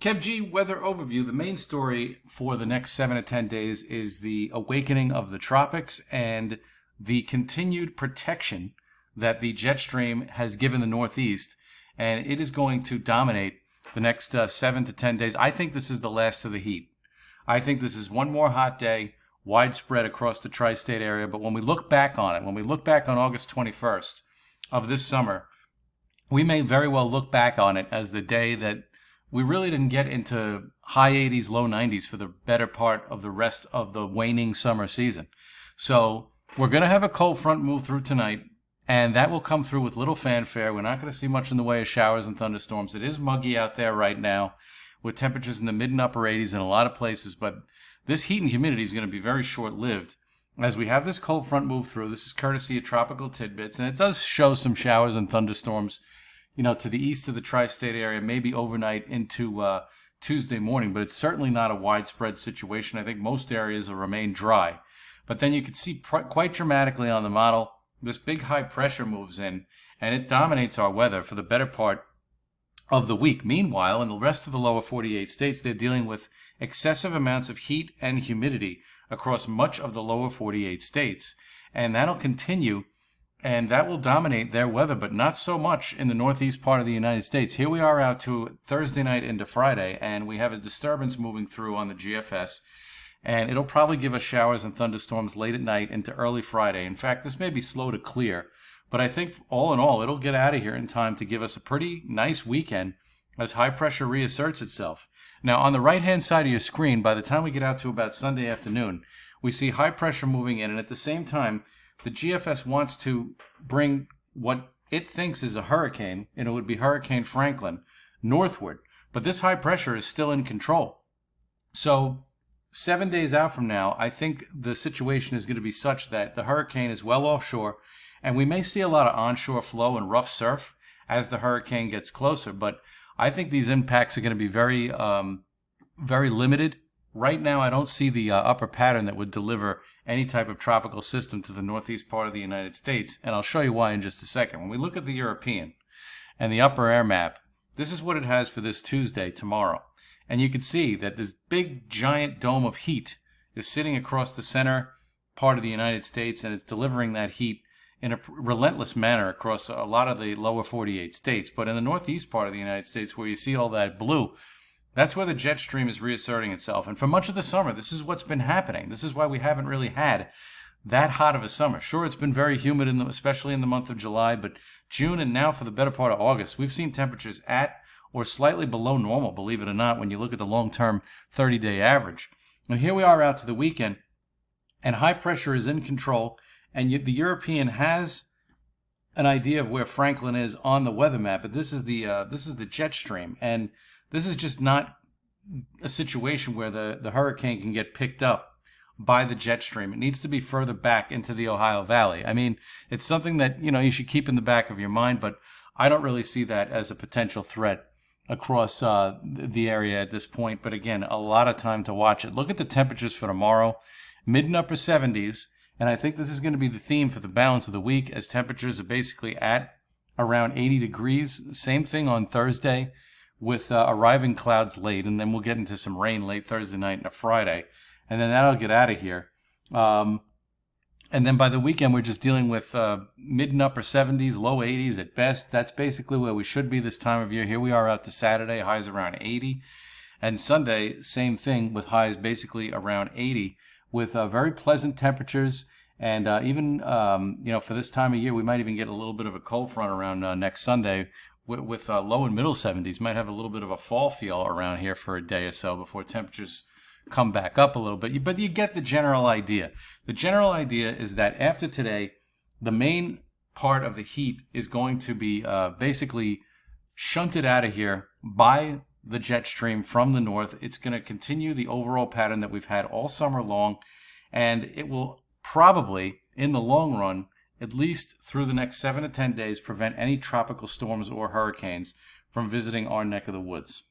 Kev G, weather overview. The main story for the next 7 to 10 days is the awakening of the tropics and the continued protection that the jet stream has given the Northeast, and it is going to dominate the next 7 to 10 days. I think this is the last of the heat. I think this is one more hot day, widespread across the tri-state area, but when we look back on it, when we look back on August 21st of this summer, we may very well look back on it as the day that we really didn't get into high 80s, low 90s for the better part of the rest of the waning summer season. So we're going to have a cold front move through tonight, and that will come through with little fanfare. We're not going to see much in the way of showers and thunderstorms. It is muggy out there right now with temperatures in the mid and upper 80s in a lot of places, but this heat and humidity is going to be very short-lived. As we have this cold front move through, this is courtesy of Tropical Tidbits, and it does show some showers and thunderstorms to the east of the tri-state area, maybe overnight into Tuesday morning, but it's certainly not a widespread situation. I think most areas will remain dry. But then you can see quite dramatically on the model, this big high pressure moves in, and it dominates our weather for the better part of the week. Meanwhile, in the rest of the lower 48 states, they're dealing with excessive amounts of heat and humidity across much of the lower 48 states. And that'll continue, and that will dominate their weather, but not so much in the northeast part of the United States. Here we are out to Thursday night into Friday, and we have a disturbance moving through on the GFS, and it'll probably give us showers and thunderstorms late at night into early Friday. In fact, this may be slow to clear, but I think all in all, it'll get out of here in time to give us a pretty nice weekend as high pressure reasserts itself. Now, on the right-hand side of your screen, by the time we get out to about Sunday afternoon, we see high pressure moving in, and at the same time, the GFS wants to bring what it thinks is a hurricane, and it would be Hurricane Franklin, northward. But this high pressure is still in control. So 7 days out from now, I think the situation is going to be such that the hurricane is well offshore, and we may see a lot of onshore flow and rough surf as the hurricane gets closer. But I think these impacts are going to be very, very limited. Right now, I don't see the upper pattern that would deliver any type of tropical system to the northeast part of the United States, and I'll show you why in just a second. When we look at the European and the upper air map, this is what it has for this Tuesday, tomorrow. And you can see that this big, giant dome of heat is sitting across the center part of the United States, and it's delivering that heat in a relentless manner across a lot of the lower 48 states. But in the northeast part of the United States, where you see all that blue, that's where the jet stream is reasserting itself. And for much of the summer, this is what's been happening. This is why we haven't really had that hot of a summer. Sure, it's been very humid, especially in the month of July, but June and now for the better part of August, we've seen temperatures at or slightly below normal, believe it or not, when you look at the long-term 30-day average. And here we are out to the weekend, and high pressure is in control, and the European has an idea of where Franklin is on the weather map, but this is the jet stream, and this is just not a situation where the hurricane can get picked up by the jet stream. It needs to be further back into the Ohio Valley. I mean, it's something that, you should keep in the back of your mind, but I don't really see that as a potential threat across the area at this point. But again, a lot of time to watch it. Look at the temperatures for tomorrow, mid and upper 70s, and I think this is going to be the theme for the balance of the week, as temperatures are basically at around 80 degrees. Same thing on Thursday, with arriving clouds late, and then we'll get into some rain late Thursday night and a Friday, and then that'll get out of here. And then by the weekend, we're just dealing with mid and upper 70s, low 80s at best. That's basically where we should be this time of year. Here we are out to Saturday, highs around 80, and Sunday, same thing with highs basically around 80, with very pleasant temperatures. And even, for this time of year, we might even get a little bit of a cold front around next Sunday, with low and middle 70s. Might have a little bit of a fall feel around here for a day or so before temperatures come back up a little bit. But you get the general idea. The general idea is that after today, the main part of the heat is going to be basically shunted out of here by the jet stream from the north. It's going to continue the overall pattern that we've had all summer long, and it will probably, in the long run, at least through the next 7 to 10 days, prevent any tropical storms or hurricanes from visiting our neck of the woods.